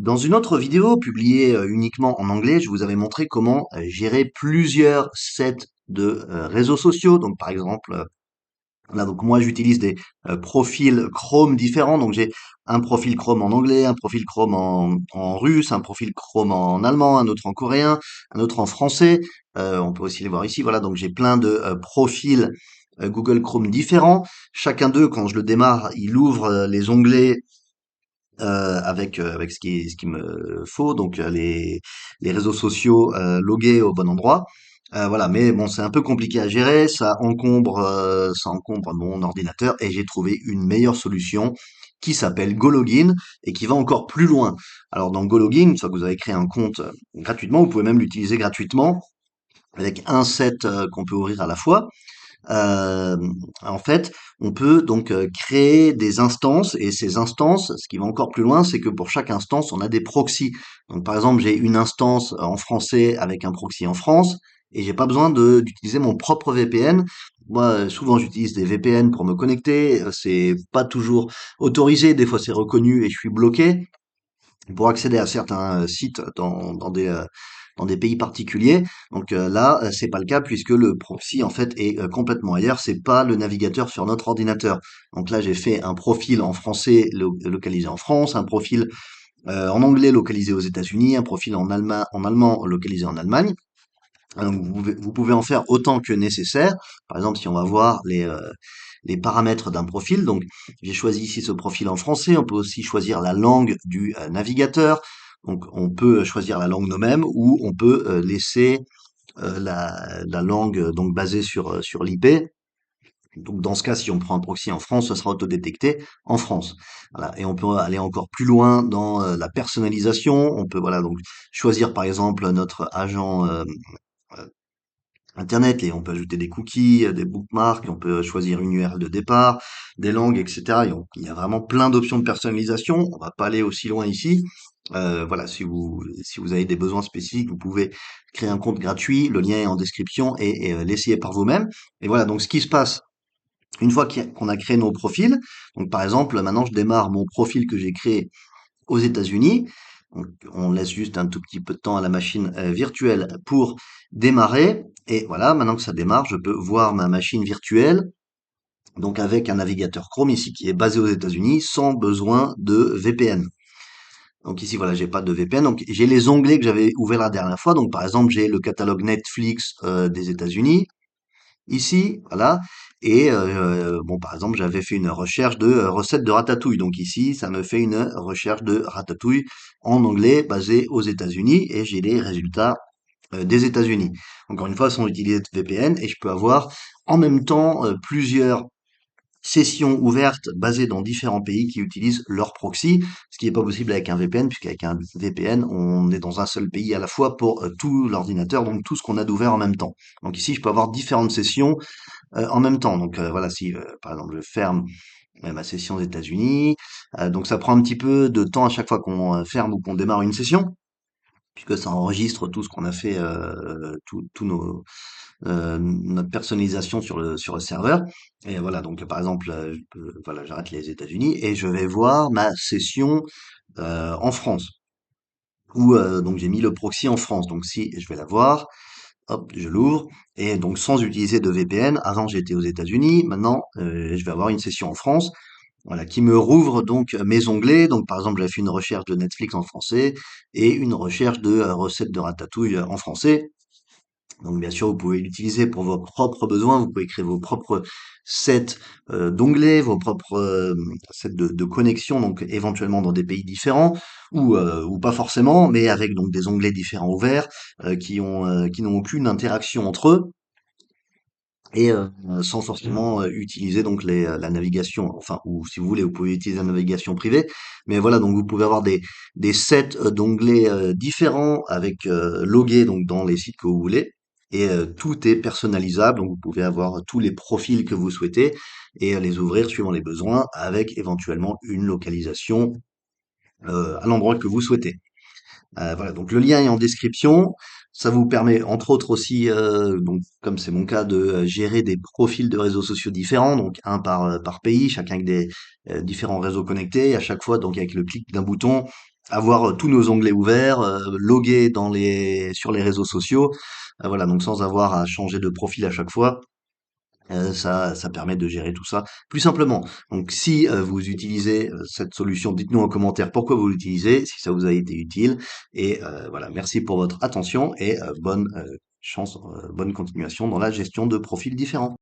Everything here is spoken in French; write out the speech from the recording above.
Dans une autre vidéo publiée uniquement en anglais, je vous avais montré comment gérer plusieurs sets de réseaux sociaux. Donc par exemple, là donc moi j'utilise des profils Chrome différents. Donc j'ai un profil Chrome en anglais, un profil Chrome en russe, un profil Chrome en allemand, un autre en coréen, un autre en français. On peut aussi les voir ici. Voilà, donc j'ai plein de profils Google Chrome différents. Chacun d'eux, quand je le démarre, il ouvre les onglets avec ce qui me faut, donc les réseaux sociaux logués au bon endroit. Voilà, mais bon, c'est un peu compliqué à gérer, ça encombre mon ordinateur et j'ai trouvé une meilleure solution qui s'appelle GoLogin et qui va encore plus loin. Alors dans GoLogin, une fois que vous avez créé un compte gratuitement, vous pouvez même l'utiliser gratuitement avec un set qu'on peut ouvrir à la fois. Euh, En fait, on peut donc créer des instances et ces instances, ce qui va encore plus loin, c'est que pour chaque instance, on a des proxys. Donc, par exemple, j'ai une instance en français avec un proxy en France et j'ai pas besoin d'utiliser mon propre VPN. Moi, souvent, j'utilise des VPN pour me connecter. C'est pas toujours autorisé. Des fois, c'est reconnu et je suis bloqué pour accéder à certains sites dans des pays particuliers. Donc là, c'est pas le cas puisque le proxy en fait est complètement ailleurs. C'est pas le navigateur sur notre ordinateur. Donc là, j'ai fait un profil en français localisé en France, un profil en anglais localisé aux États-Unis, un profil en allemand localisé en Allemagne. Donc vous pouvez en faire autant que nécessaire. Par exemple, si on va voir les paramètres d'un profil, donc j'ai choisi ici ce profil en français, on peut aussi choisir la langue du navigateur, donc on peut choisir la langue nous-mêmes ou on peut laisser la langue donc basée sur l'IP. Donc dans ce cas, si on prend un proxy en France, ce sera autodétecté en France. Voilà. Et on peut aller encore plus loin dans la personnalisation. On peut voilà donc choisir par exemple notre agent Internet, et on peut ajouter des cookies, des bookmarks, on peut choisir une URL de départ, des langues, etc. Il y a vraiment plein d'options de personnalisation. On va pas aller aussi loin ici. Voilà, si vous avez des besoins spécifiques, vous pouvez créer un compte gratuit. Le lien est en description et l'essayer par vous-même. Et voilà, donc ce qui se passe une fois qu'on a créé nos profils. Donc par exemple, maintenant je démarre mon profil que j'ai créé aux États-Unis. Donc, on laisse juste un tout petit peu de temps à la machine virtuelle pour démarrer. Et voilà, maintenant que ça démarre, je peux voir ma machine virtuelle, donc avec un navigateur Chrome ici qui est basé aux États-Unis, sans besoin de VPN. Donc ici, voilà, j'ai pas de VPN. Donc j'ai les onglets que j'avais ouverts la dernière fois. Donc par exemple, j'ai le catalogue Netflix des États-Unis ici, voilà. Et bon, par exemple, j'avais fait une recherche de recettes de ratatouille. Donc ici, ça me fait une recherche de ratatouille en anglais basée aux États-Unis et j'ai les résultats des États-Unis. Encore une fois, sans utiliser de VPN et je peux avoir en même temps plusieurs sessions ouvertes basées dans différents pays qui utilisent leur proxy, ce qui n'est pas possible avec un VPN, puisqu'avec un VPN, on est dans un seul pays à la fois pour tout l'ordinateur, donc tout ce qu'on a d'ouvert en même temps. Donc ici, je peux avoir différentes sessions en même temps. Donc voilà, si par exemple je ferme ma session aux États-Unis, donc ça prend un petit peu de temps à chaque fois qu'on ferme ou qu'on démarre une session, puisque ça enregistre tout ce qu'on a fait, tout notre personnalisation sur le serveur. Et voilà, donc par exemple, voilà, j'arrête les États-Unis et je vais voir ma session en France, où donc j'ai mis le proxy en France. Donc si je vais la voir, hop, je l'ouvre, et donc sans utiliser de VPN, avant j'étais aux États-Unis, maintenant je vais avoir une session en France, voilà, qui me rouvre donc mes onglets. Donc par exemple, j'avais fait une recherche de Netflix en français et une recherche de recettes de ratatouille en français. Donc bien sûr, vous pouvez l'utiliser pour vos propres besoins, vous pouvez créer vos propres sets d'onglets, vos propres sets de connexions, donc éventuellement dans des pays différents, ou pas forcément, mais avec donc des onglets différents ouverts qui n'ont aucune interaction entre eux et sans forcément utiliser donc la navigation, enfin, ou si vous voulez, vous pouvez utiliser la navigation privée, mais voilà, donc vous pouvez avoir des sets d'onglets différents avec logués donc dans les sites que vous voulez, et tout est personnalisable, donc vous pouvez avoir tous les profils que vous souhaitez et les ouvrir suivant les besoins, avec éventuellement une localisation à l'endroit que vous souhaitez. Voilà, donc le lien est en description. Ça vous permet, entre autres aussi, donc comme c'est mon cas, de gérer des profils de réseaux sociaux différents, donc un par pays, chacun avec des différents réseaux connectés. À chaque fois, donc avec le clic d'un bouton, avoir tous nos onglets ouverts, loguer sur les réseaux sociaux, voilà, donc sans avoir à changer de profil à chaque fois. Ça permet de gérer tout ça plus simplement. Donc si vous utilisez cette solution, dites-nous en commentaire pourquoi vous l'utilisez, si ça vous a été utile. Et voilà, merci pour votre attention et bonne chance, bonne continuation dans la gestion de profils différents.